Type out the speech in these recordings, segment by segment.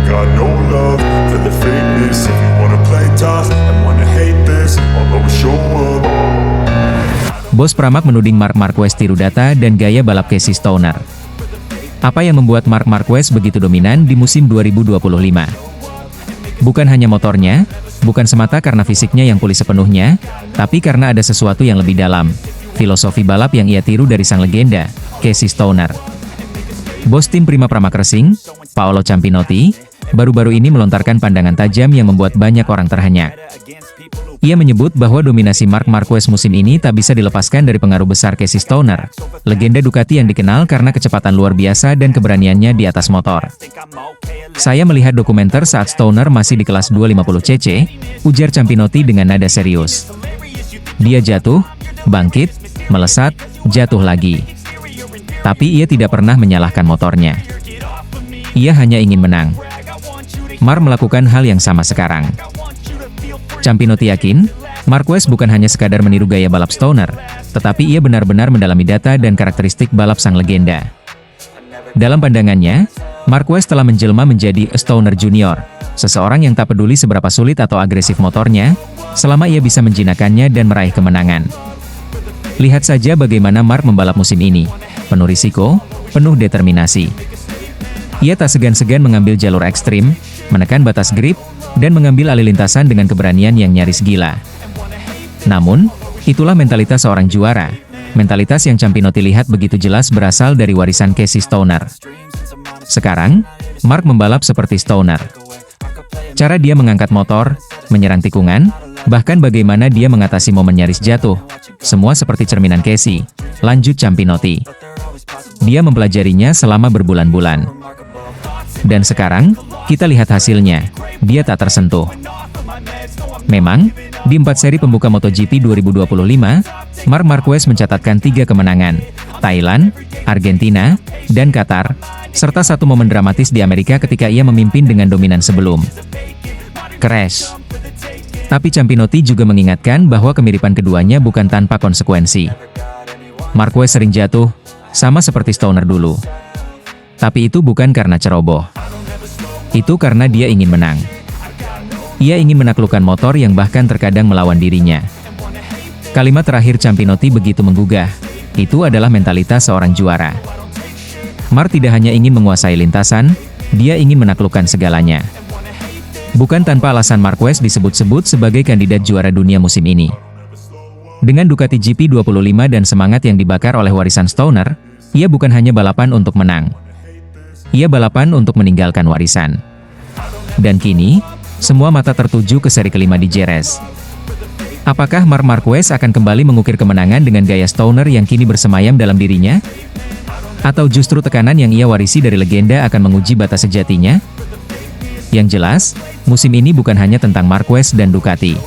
got no love for the fakeness. If you wanna play tough and wanna hate this, I'll always show up. Bos Pramac menuding Marc Marquez tiru data dan gaya balap Casey Stoner. Apa yang membuat Marc Marquez begitu dominan di musim 2025? Bukan hanya motornya, bukan semata karena fisiknya yang pulih sepenuhnya, tapi karena ada sesuatu yang lebih dalam, filosofi balap yang ia tiru dari sang legenda, Casey Stoner. Bos tim Prima Pramac Racing, Paolo Campinotti, baru-baru ini melontarkan pandangan tajam yang membuat banyak orang terhenyak. Ia menyebut bahwa dominasi Marc Marquez musim ini tak bisa dilepaskan dari pengaruh besar Casey Stoner, legenda Ducati yang dikenal karena kecepatan luar biasa dan keberaniannya di atas motor. Saya melihat dokumenter saat Stoner masih di kelas 250cc, ujar Campinotti dengan nada serius. Dia jatuh, bangkit, melesat, jatuh lagi. Tapi ia tidak pernah menyalahkan motornya. Ia hanya ingin menang. Marc melakukan hal yang sama sekarang. Campinotti yakin, Marquez bukan hanya sekadar meniru gaya balap Stoner, tetapi ia benar-benar mendalami data dan karakteristik balap sang legenda. Dalam pandangannya, Marquez telah menjelma menjadi Stoner Junior, seseorang yang tak peduli seberapa sulit atau agresif motornya, selama ia bisa menjinakkannya dan meraih kemenangan. Lihat saja bagaimana Marc membalap musim ini, penuh risiko, penuh determinasi. Ia tak segan-segan mengambil jalur ekstrim, menekan batas grip, dan mengambil alih lintasan dengan keberanian yang nyaris gila. Namun, itulah mentalitas seorang juara, mentalitas yang Campinotti lihat begitu jelas berasal dari warisan Casey Stoner. Sekarang, Marc membalap seperti Stoner. Cara dia mengangkat motor, menyerang tikungan, bahkan bagaimana dia mengatasi momen nyaris jatuh, semua seperti cerminan Casey, lanjut Campinotti. Dia mempelajarinya selama berbulan-bulan. Dan sekarang, kita lihat hasilnya, dia tak tersentuh. Memang, di 4 seri pembuka MotoGP 2025, Marc Marquez mencatatkan 3 kemenangan, Thailand, Argentina, dan Qatar, serta 1 momen dramatis di Amerika ketika ia memimpin dengan dominan sebelum crash. Tapi Campinotti juga mengingatkan bahwa kemiripan keduanya bukan tanpa konsekuensi. Marquez sering jatuh, sama seperti Stoner dulu. Tapi itu bukan karena ceroboh. Itu karena dia ingin menang. Ia ingin menaklukkan motor yang bahkan terkadang melawan dirinya. Kalimat terakhir Campinotti begitu menggugah. Itu adalah mentalitas seorang juara. Marc tidak hanya ingin menguasai lintasan, dia ingin menaklukkan segalanya. Bukan tanpa alasan Marquez disebut-sebut sebagai kandidat juara dunia musim ini. Dengan Ducati GP25 dan semangat yang dibakar oleh warisan Stoner, ia bukan hanya balapan untuk menang. Ia balapan untuk meninggalkan warisan. Dan kini, semua mata tertuju ke seri kelima di Jerez. Apakah Marc Marquez akan kembali mengukir kemenangan dengan gaya Stoner yang kini bersemayam dalam dirinya? Atau justru tekanan yang ia warisi dari legenda akan menguji batas sejatinya? Yang jelas, musim ini bukan hanya tentang Marquez dan Ducati.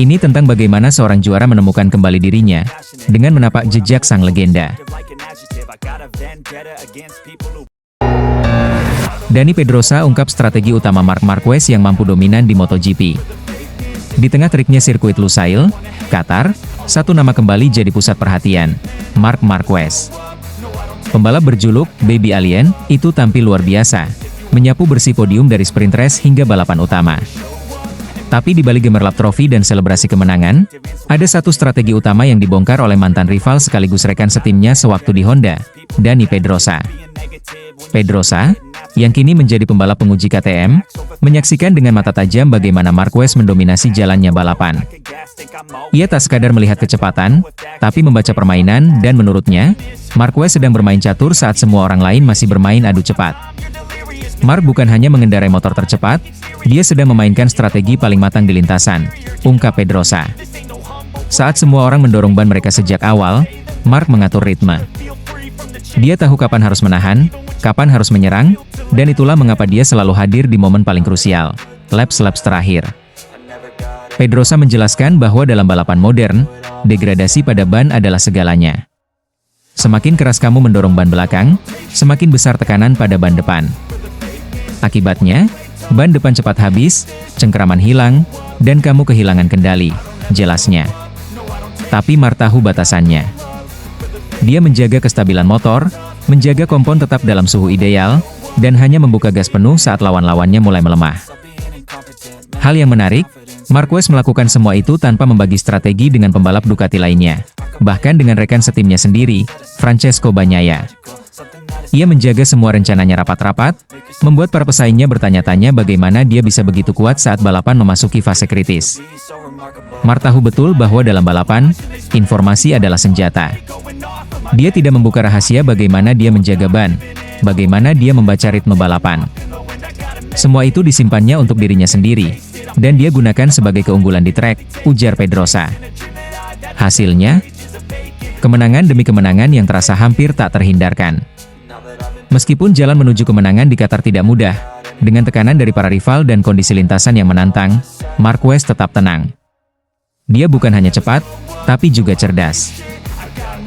Ini tentang bagaimana seorang juara menemukan kembali dirinya, dengan menapak jejak sang legenda. Dani Pedrosa ungkap strategi utama Marc Marquez yang mampu dominan di MotoGP. Di tengah teriknya sirkuit Lusail, Qatar, satu nama kembali jadi pusat perhatian, Marc Marquez. Pembalap berjuluk Baby Alien itu tampil luar biasa, menyapu bersih podium dari sprint race hingga balapan utama. Tapi di balik gemerlap trofi dan selebrasi kemenangan, ada satu strategi utama yang dibongkar oleh mantan rival sekaligus rekan setimnya sewaktu di Honda, Dani Pedrosa. Pedrosa, yang kini menjadi pembalap penguji KTM, menyaksikan dengan mata tajam bagaimana Marquez mendominasi jalannya balapan. Ia tak sekadar melihat kecepatan, tapi membaca permainan dan menurutnya, Marquez sedang bermain catur saat semua orang lain masih bermain adu cepat. Marc bukan hanya mengendarai motor tercepat, dia sedang memainkan strategi paling matang di lintasan, ungkap Pedrosa. Saat semua orang mendorong ban mereka sejak awal, Marc mengatur ritme. Dia tahu kapan harus menahan, kapan harus menyerang, dan itulah mengapa dia selalu hadir di momen paling krusial, laps-laps terakhir. Pedrosa menjelaskan bahwa dalam balapan modern, degradasi pada ban adalah segalanya. Semakin keras kamu mendorong ban belakang, semakin besar tekanan pada ban depan. Akibatnya, ban depan cepat habis, cengkeraman hilang, dan kamu kehilangan kendali, jelasnya. Tapi Marc tahu batasannya. Dia menjaga kestabilan motor, menjaga kompon tetap dalam suhu ideal, dan hanya membuka gas penuh saat lawan-lawannya mulai melemah. Hal yang menarik, Marquez melakukan semua itu tanpa membagi strategi dengan pembalap Ducati lainnya, bahkan dengan rekan setimnya sendiri, Francesco Bagnaia. Ia menjaga semua rencananya rapat-rapat, membuat para pesaingnya bertanya-tanya bagaimana dia bisa begitu kuat saat balapan memasuki fase kritis. Mark tahu betul bahwa dalam balapan, informasi adalah senjata. Dia tidak membuka rahasia bagaimana dia menjaga ban, bagaimana dia membaca ritme balapan. Semua itu disimpannya untuk dirinya sendiri, dan dia gunakan sebagai keunggulan di trek, ujar Pedrosa. Hasilnya, kemenangan demi kemenangan yang terasa hampir tak terhindarkan. Meskipun jalan menuju kemenangan di Qatar tidak mudah, dengan tekanan dari para rival dan kondisi lintasan yang menantang, Marquez tetap tenang. Dia bukan hanya cepat, tapi juga cerdas.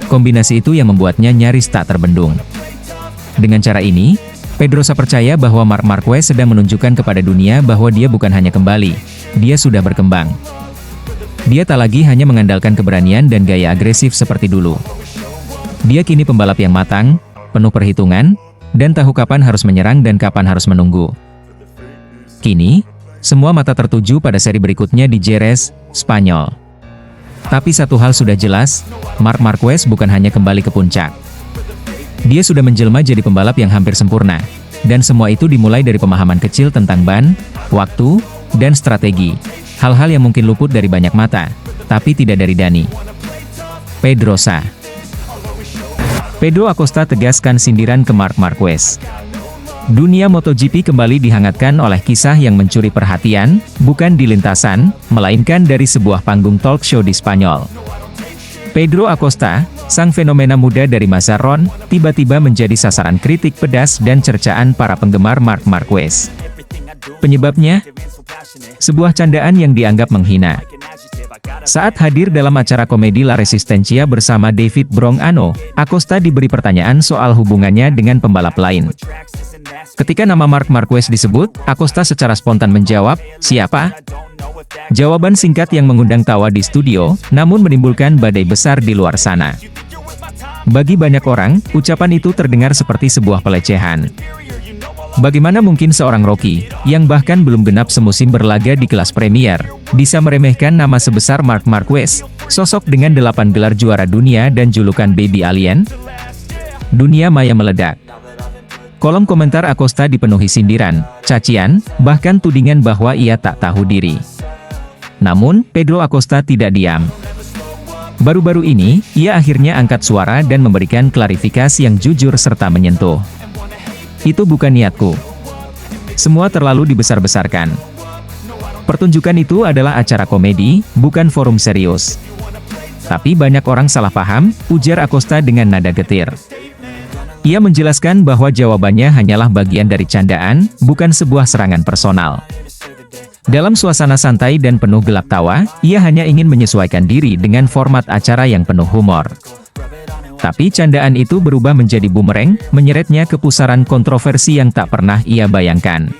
Kombinasi itu yang membuatnya nyaris tak terbendung. Dengan cara ini, Pedrosa percaya bahwa Marc Marquez sedang menunjukkan kepada dunia bahwa dia bukan hanya kembali, dia sudah berkembang. Dia tak lagi hanya mengandalkan keberanian dan gaya agresif seperti dulu. Dia kini pembalap yang matang, penuh perhitungan, dan tahu kapan harus menyerang dan kapan harus menunggu. Kini, semua mata tertuju pada seri berikutnya di Jerez, Spanyol. Tapi satu hal sudah jelas, Marc Marquez bukan hanya kembali ke puncak. Dia sudah menjelma jadi pembalap yang hampir sempurna, dan semua itu dimulai dari pemahaman kecil tentang ban, waktu, dan strategi. Hal-hal yang mungkin luput dari banyak mata, tapi tidak dari Dani. Pedrosa. Pedro Acosta tegaskan sindiran ke Marc Marquez. Dunia MotoGP kembali dihangatkan oleh kisah yang mencuri perhatian, bukan di lintasan, melainkan dari sebuah panggung talk show di Spanyol. Pedro Acosta, sang fenomena muda dari masa Ron, tiba-tiba menjadi sasaran kritik pedas dan cercaan para penggemar Marc Marquez. Penyebabnya? Sebuah candaan yang dianggap menghina. Saat hadir dalam acara komedi La Resistencia bersama David Brong-Ano, Acosta diberi pertanyaan soal hubungannya dengan pembalap lain. Ketika nama Marc Marquez disebut, Acosta secara spontan menjawab, "Siapa?" Jawaban singkat yang mengundang tawa di studio, namun menimbulkan badai besar di luar sana. Bagi banyak orang, ucapan itu terdengar seperti sebuah pelecehan. Bagaimana mungkin seorang Rocky, yang bahkan belum genap semusim berlaga di kelas Premier, bisa meremehkan nama sebesar Marc Marquez, sosok dengan 8 gelar juara dunia dan julukan Baby Alien? Dunia maya meledak. Kolom komentar Acosta dipenuhi sindiran, cacian, bahkan tudingan bahwa ia tak tahu diri. Namun, Pedro Acosta tidak diam. Baru-baru ini, ia akhirnya angkat suara dan memberikan klarifikasi yang jujur serta menyentuh. Itu bukan niatku. Semua terlalu dibesar-besarkan. Pertunjukan itu adalah acara komedi, bukan forum serius. Tapi banyak orang salah paham, ujar Acosta dengan nada getir. Ia menjelaskan bahwa jawabannya hanyalah bagian dari candaan, bukan sebuah serangan personal. Dalam suasana santai dan penuh gelak tawa, ia hanya ingin menyesuaikan diri dengan format acara yang penuh humor. Tapi candaan itu berubah menjadi bumerang, menyeretnya ke pusaran kontroversi yang tak pernah ia bayangkan.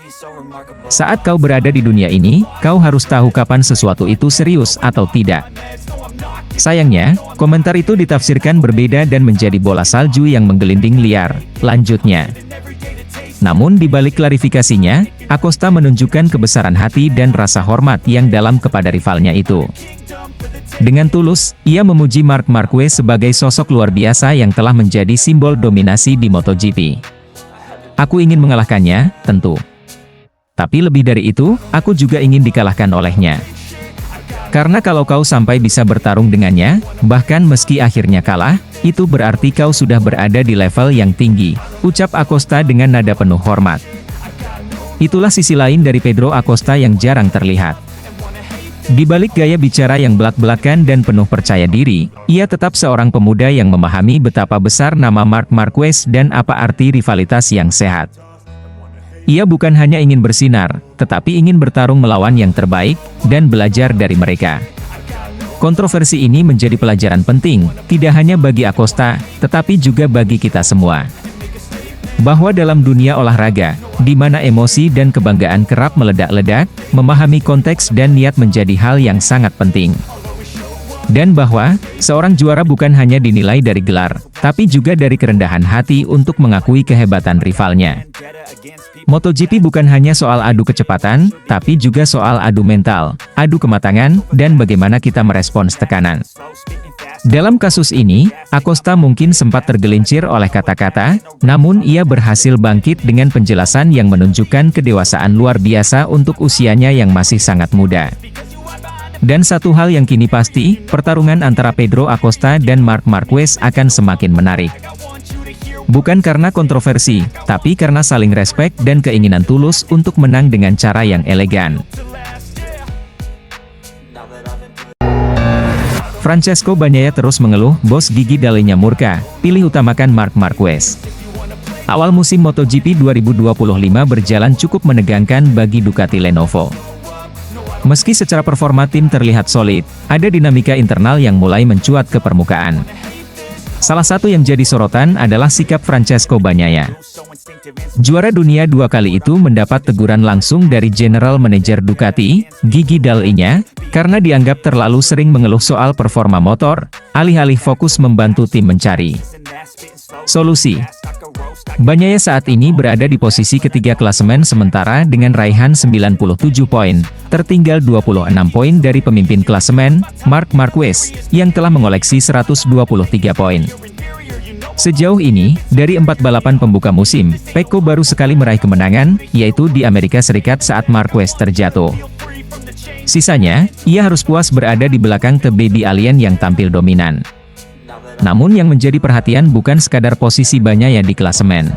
Saat kau berada di dunia ini, kau harus tahu kapan sesuatu itu serius atau tidak. Sayangnya, komentar itu ditafsirkan berbeda dan menjadi bola salju yang menggelinding liar, lanjutnya. Namun di balik klarifikasinya, Acosta menunjukkan kebesaran hati dan rasa hormat yang dalam kepada rivalnya itu. Dengan tulus, ia memuji Marc Marquez sebagai sosok luar biasa yang telah menjadi simbol dominasi di MotoGP. Aku ingin mengalahkannya, tentu. Tapi lebih dari itu, aku juga ingin dikalahkan olehnya. Karena kalau kau sampai bisa bertarung dengannya, bahkan meski akhirnya kalah, itu berarti kau sudah berada di level yang tinggi, ucap Acosta dengan nada penuh hormat. Itulah sisi lain dari Pedro Acosta yang jarang terlihat. Di balik gaya bicara yang belak-belakan dan penuh percaya diri, ia tetap seorang pemuda yang memahami betapa besar nama Marc Marquez dan apa arti rivalitas yang sehat. Ia bukan hanya ingin bersinar, tetapi ingin bertarung melawan yang terbaik, dan belajar dari mereka. Kontroversi ini menjadi pelajaran penting, tidak hanya bagi Acosta, tetapi juga bagi kita semua. Bahwa dalam dunia olahraga, di mana emosi dan kebanggaan kerap meledak-ledak, memahami konteks dan niat menjadi hal yang sangat penting. Dan bahwa, seorang juara bukan hanya dinilai dari gelar, tapi juga dari kerendahan hati untuk mengakui kehebatan rivalnya. MotoGP bukan hanya soal adu kecepatan, tapi juga soal adu mental, adu kematangan, dan bagaimana kita merespons tekanan. Dalam kasus ini, Acosta mungkin sempat tergelincir oleh kata-kata, namun ia berhasil bangkit dengan penjelasan yang menunjukkan kedewasaan luar biasa untuk usianya yang masih sangat muda. Dan satu hal yang kini pasti, pertarungan antara Pedro Acosta dan Marc Marquez akan semakin menarik. Bukan karena kontroversi, tapi karena saling respek dan keinginan tulus untuk menang dengan cara yang elegan. Francesco Bagnaia terus mengeluh, bos gigi Dalinya murka, pilih utamakan Marc Marquez. Awal musim MotoGP 2025 berjalan cukup menegangkan bagi Ducati Lenovo. Meski secara performa tim terlihat solid, ada dinamika internal yang mulai mencuat ke permukaan. Salah satu yang jadi sorotan adalah sikap Francesco Bagnaia. Juara dunia 2 kali itu mendapat teguran langsung dari General Manager Ducati, Gigi Dall'Igna, karena dianggap terlalu sering mengeluh soal performa motor, alih-alih fokus membantu tim mencari solusi. Bagnaia saat ini berada di posisi ketiga klasemen sementara dengan raihan 97 poin, tertinggal 26 poin dari pemimpin klasemen, Marc Marquez, yang telah mengoleksi 123 poin. Sejauh ini, dari 4 balapan pembuka musim, Pecco baru sekali meraih kemenangan, yaitu di Amerika Serikat saat Marquez terjatuh. Sisanya, ia harus puas berada di belakang The Baby Alien yang tampil dominan. Namun yang menjadi perhatian bukan sekadar posisi Bagnaia di klasemen.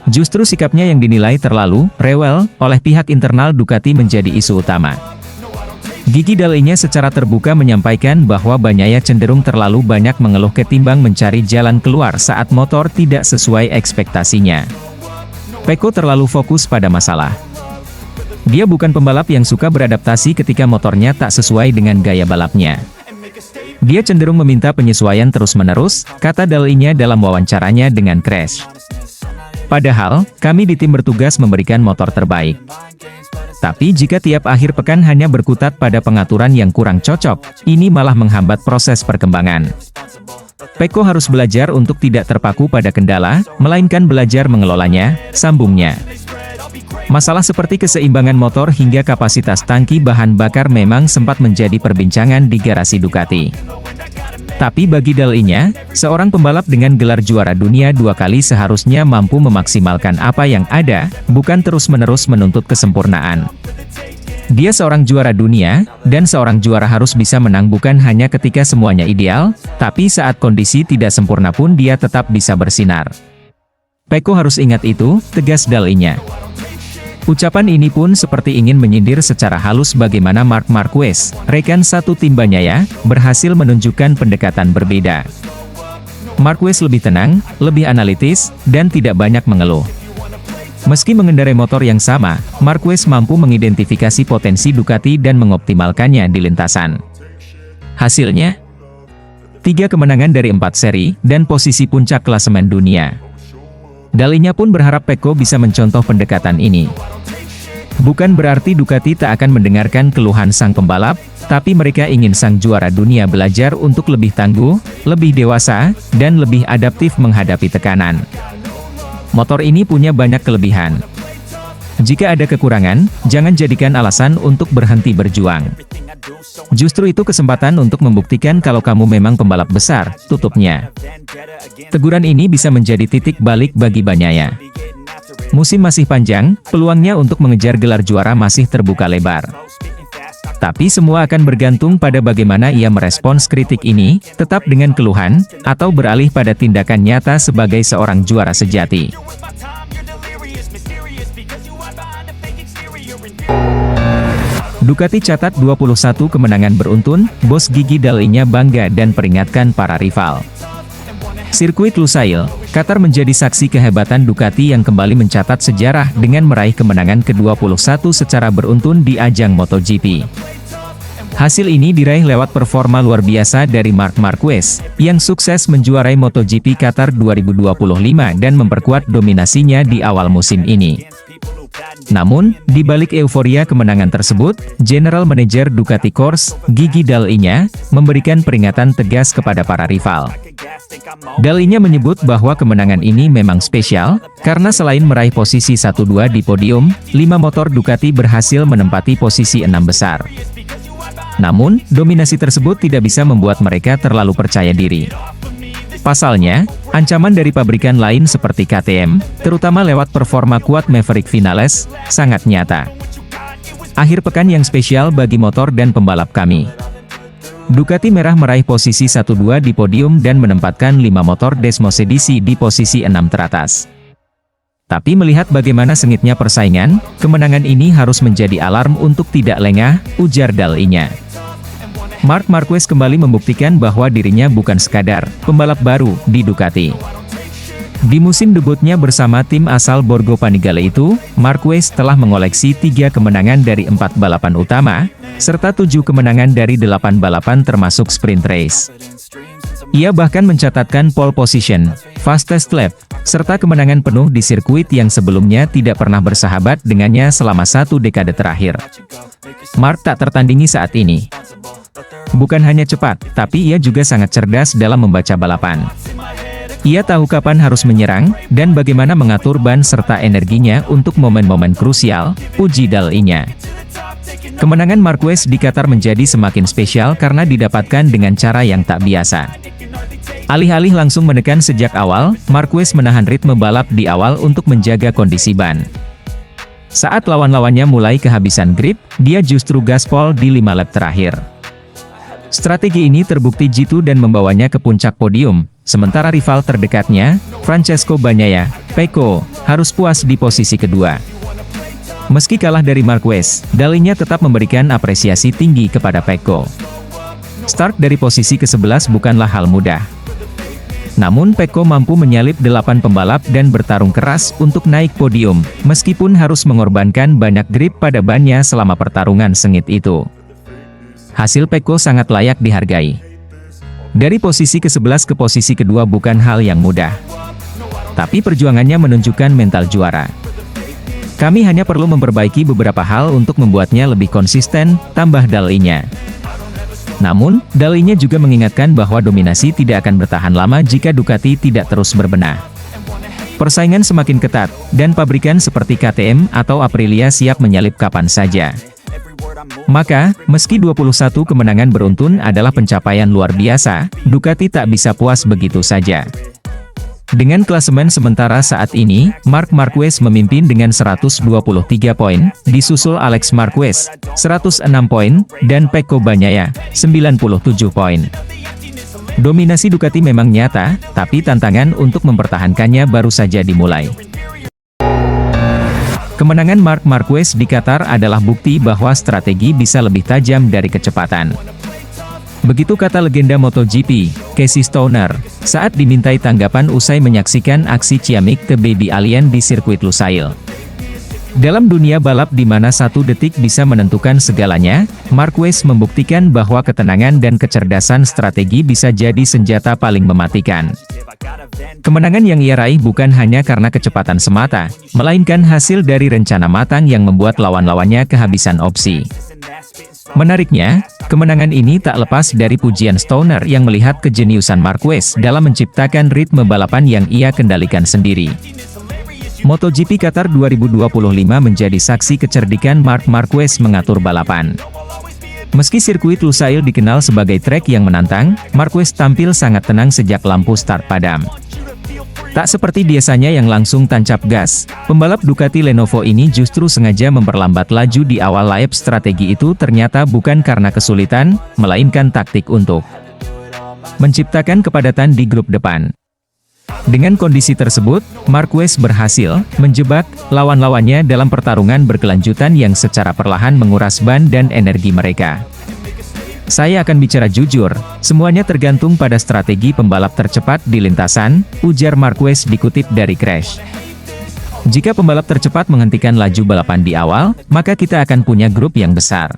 Justru sikapnya yang dinilai terlalu rewel oleh pihak internal Ducati menjadi isu utama. Gigi Dall'Igna secara terbuka menyampaikan bahwa Bagnaia cenderung terlalu banyak mengeluh ketimbang mencari jalan keluar saat motor tidak sesuai ekspektasinya. Pecco terlalu fokus pada masalah. Dia bukan pembalap yang suka beradaptasi ketika motornya tak sesuai dengan gaya balapnya. Dia cenderung meminta penyesuaian terus-menerus, kata Dall'Igna dalam wawancaranya dengan Crash. Padahal, kami di tim bertugas memberikan motor terbaik. Tapi jika tiap akhir pekan hanya berkutat pada pengaturan yang kurang cocok, ini malah menghambat proses perkembangan. Pecco harus belajar untuk tidak terpaku pada kendala, melainkan belajar mengelolanya, sambungnya. Masalah seperti keseimbangan motor hingga kapasitas tangki bahan bakar memang sempat menjadi perbincangan di garasi Ducati. Tapi bagi Dall'Igna, seorang pembalap dengan gelar juara dunia 2 kali seharusnya mampu memaksimalkan apa yang ada, bukan terus-menerus menuntut kesempurnaan. Dia seorang juara dunia, dan seorang juara harus bisa menang bukan hanya ketika semuanya ideal, tapi saat kondisi tidak sempurna pun dia tetap bisa bersinar. Pecco harus ingat itu, tegas Dall'Igna. Ucapan ini pun seperti ingin menyindir secara halus bagaimana Marc Marquez, rekan satu tim Bagnaia, berhasil menunjukkan pendekatan berbeda. Marquez lebih tenang, lebih analitis, dan tidak banyak mengeluh. Meski mengendarai motor yang sama, Marquez mampu mengidentifikasi potensi Ducati dan mengoptimalkannya di lintasan. Hasilnya, 3 kemenangan dari 4 seri, dan posisi puncak klasemen dunia. Dall'Igna pun berharap Pecco bisa mencontoh pendekatan ini. Bukan berarti Ducati tak akan mendengarkan keluhan sang pembalap, tapi mereka ingin sang juara dunia belajar untuk lebih tangguh, lebih dewasa, dan lebih adaptif menghadapi tekanan. Motor ini punya banyak kelebihan. Jika ada kekurangan, jangan jadikan alasan untuk berhenti berjuang. Justru itu kesempatan untuk membuktikan kalau kamu memang pembalap besar, tutupnya. Teguran ini bisa menjadi titik balik bagi Bagnaia. Musim masih panjang, peluangnya untuk mengejar gelar juara masih terbuka lebar. Tapi semua akan bergantung pada bagaimana ia merespons kritik ini, tetap dengan keluhan, atau beralih pada tindakan nyata sebagai seorang juara sejati. Ducati catat 21 kemenangan beruntun, bos gigi Dall'Igna bangga dan peringatkan para rival. Sirkuit Lusail, Qatar menjadi saksi kehebatan Ducati yang kembali mencatat sejarah dengan meraih kemenangan ke-21 secara beruntun di ajang MotoGP. Hasil ini diraih lewat performa luar biasa dari Marc Marquez, yang sukses menjuarai MotoGP Qatar 2025 dan memperkuat dominasinya di awal musim ini. Namun, di balik euforia kemenangan tersebut, General Manager Ducati Corse, Gigi Dall'Igna, memberikan peringatan tegas kepada para rival. Dall'Igna menyebut bahwa kemenangan ini memang spesial, karena selain meraih posisi 1-2 di podium, 5 motor Ducati berhasil menempati posisi 6 besar. Namun, dominasi tersebut tidak bisa membuat mereka terlalu percaya diri. Pasalnya, ancaman dari pabrikan lain seperti KTM, terutama lewat performa kuat Maverick Vinales, sangat nyata. Akhir pekan yang spesial bagi motor dan pembalap kami. Ducati Merah meraih posisi 1-2 di podium dan menempatkan 5 motor Desmosedici di posisi 6 teratas. Tapi melihat bagaimana sengitnya persaingan, kemenangan ini harus menjadi alarm untuk tidak lengah, ujar Dall'Igna. Marc Marquez kembali membuktikan bahwa dirinya bukan sekadar pembalap baru di Ducati. Di musim debutnya bersama tim asal Borgo Panigale itu, Marquez telah mengoleksi 3 kemenangan dari 4 balapan utama, serta 7 kemenangan dari 8 balapan termasuk sprint race. Ia bahkan mencatatkan pole position, fastest lap, serta kemenangan penuh di sirkuit yang sebelumnya tidak pernah bersahabat dengannya selama 1 dekade terakhir. Marc tak tertandingi saat ini. Bukan hanya cepat, tapi ia juga sangat cerdas dalam membaca balapan. Ia tahu kapan harus menyerang, dan bagaimana mengatur ban serta energinya untuk momen-momen krusial, uji Dall'Igna. Kemenangan Marquez di Qatar menjadi semakin spesial karena didapatkan dengan cara yang tak biasa. Alih-alih langsung menekan sejak awal, Marquez menahan ritme balap di awal untuk menjaga kondisi ban. Saat lawan-lawannya mulai kehabisan grip, dia justru gaspol di 5 lap terakhir. Strategi ini terbukti jitu dan membawanya ke puncak podium, sementara rival terdekatnya, Francesco Bagnaia, Pecco, harus puas di posisi kedua. Meski kalah dari Marquez, Dall'Igna tetap memberikan apresiasi tinggi kepada Pecco. Start dari posisi ke-11 bukanlah hal mudah. Namun Pecco mampu menyalip 8 pembalap dan bertarung keras untuk naik podium, meskipun harus mengorbankan banyak grip pada bannya selama pertarungan sengit itu. Hasil Pecco sangat layak dihargai. Dari posisi ke-11 ke posisi kedua bukan hal yang mudah. Tapi perjuangannya menunjukkan mental juara. Kami hanya perlu memperbaiki beberapa hal untuk membuatnya lebih konsisten, tambah Dall'Igna. Namun, Dall'Igna juga mengingatkan bahwa dominasi tidak akan bertahan lama jika Ducati tidak terus berbenah. Persaingan semakin ketat, dan pabrikan seperti KTM atau Aprilia siap menyalip kapan saja. Maka, meski 21 kemenangan beruntun adalah pencapaian luar biasa, Ducati tak bisa puas begitu saja. Dengan klasemen sementara saat ini, Marc Marquez memimpin dengan 123 poin, disusul Alex Marquez, 106 poin, dan Pecco Bagnaia, 97 poin. Dominasi Ducati memang nyata, tapi tantangan untuk mempertahankannya baru saja dimulai. Kemenangan Marc Marquez di Qatar adalah bukti bahwa strategi bisa lebih tajam dari kecepatan. Begitu kata legenda MotoGP, Casey Stoner, saat dimintai tanggapan usai menyaksikan aksi ciamik ke Baby Alien di sirkuit Lusail. Dalam dunia balap di mana 1 detik bisa menentukan segalanya, Marquez membuktikan bahwa ketenangan dan kecerdasan strategi bisa jadi senjata paling mematikan. Kemenangan yang ia raih bukan hanya karena kecepatan semata, melainkan hasil dari rencana matang yang membuat lawan-lawannya kehabisan opsi. Menariknya, kemenangan ini tak lepas dari pujian Stoner yang melihat kejeniusan Marquez dalam menciptakan ritme balapan yang ia kendalikan sendiri. MotoGP Qatar 2025 menjadi saksi kecerdikan Marc Marquez mengatur balapan. Meski sirkuit Lusail dikenal sebagai trek yang menantang, Marquez tampil sangat tenang sejak lampu start padam. Tak seperti biasanya yang langsung tancap gas, pembalap Ducati Lenovo ini justru sengaja memperlambat laju di awal lap. Strategi itu ternyata bukan karena kesulitan, melainkan taktik untuk menciptakan kepadatan di grup depan. Dengan kondisi tersebut, Marquez berhasil menjebak lawan-lawannya dalam pertarungan berkelanjutan yang secara perlahan menguras ban dan energi mereka. Saya akan bicara jujur, semuanya tergantung pada strategi pembalap tercepat di lintasan, ujar Marquez dikutip dari Crash. Jika pembalap tercepat menghentikan laju balapan di awal, maka kita akan punya grup yang besar.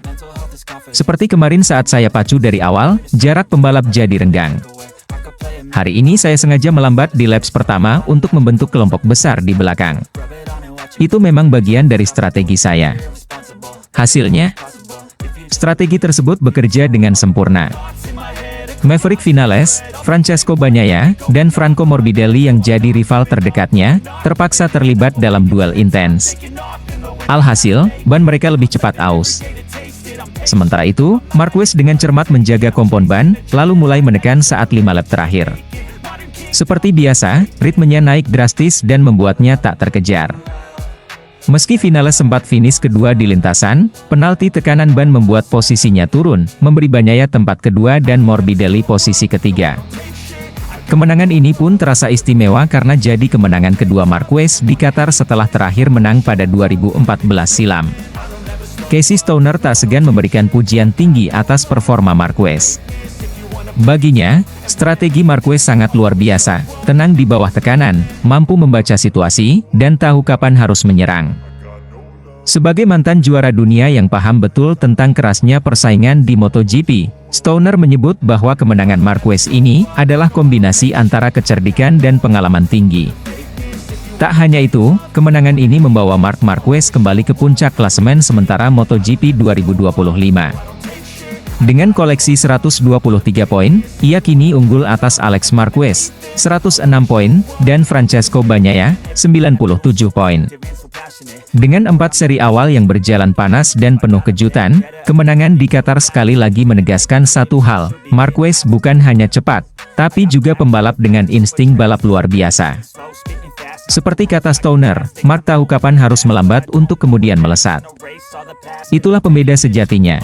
Seperti kemarin saat saya pacu dari awal, jarak pembalap jadi renggang. Hari ini saya sengaja melambat di laps pertama untuk membentuk kelompok besar di belakang. Itu memang bagian dari strategi saya. Hasilnya, strategi tersebut bekerja dengan sempurna. Maverick Vinales, Francesco Bagnaia, dan Franco Morbidelli yang jadi rival terdekatnya, terpaksa terlibat dalam duel intens. Alhasil, ban mereka lebih cepat aus. Sementara itu, Marquez dengan cermat menjaga kompon ban, lalu mulai menekan saat 5 lap terakhir. Seperti biasa, ritmenya naik drastis dan membuatnya tak terkejar. Meski Vinales sempat finish kedua di lintasan, penalti tekanan ban membuat posisinya turun, memberi Bagnaia tempat kedua dan Morbidelli posisi ketiga. Kemenangan ini pun terasa istimewa karena jadi kemenangan kedua Marquez di Qatar setelah terakhir menang pada 2014 silam. Casey Stoner tak segan memberikan pujian tinggi atas performa Marquez. Baginya, strategi Marquez sangat luar biasa, tenang di bawah tekanan, mampu membaca situasi, dan tahu kapan harus menyerang. Sebagai mantan juara dunia yang paham betul tentang kerasnya persaingan di MotoGP, Stoner menyebut bahwa kemenangan Marquez ini adalah kombinasi antara kecerdikan dan pengalaman tinggi. Tak hanya itu, kemenangan ini membawa Marc Marquez kembali ke puncak klasemen sementara MotoGP 2025. Dengan koleksi 123 poin, ia kini unggul atas Alex Marquez, 106 poin, dan Francesco Bagnaia, 97 poin. Dengan 4 seri awal yang berjalan panas dan penuh kejutan, kemenangan di Qatar sekali lagi menegaskan satu hal, Marquez bukan hanya cepat, tapi juga pembalap dengan insting balap luar biasa. Seperti kata Stoner, Marc tahu kapan harus melambat untuk kemudian melesat. Itulah pembeda sejatinya.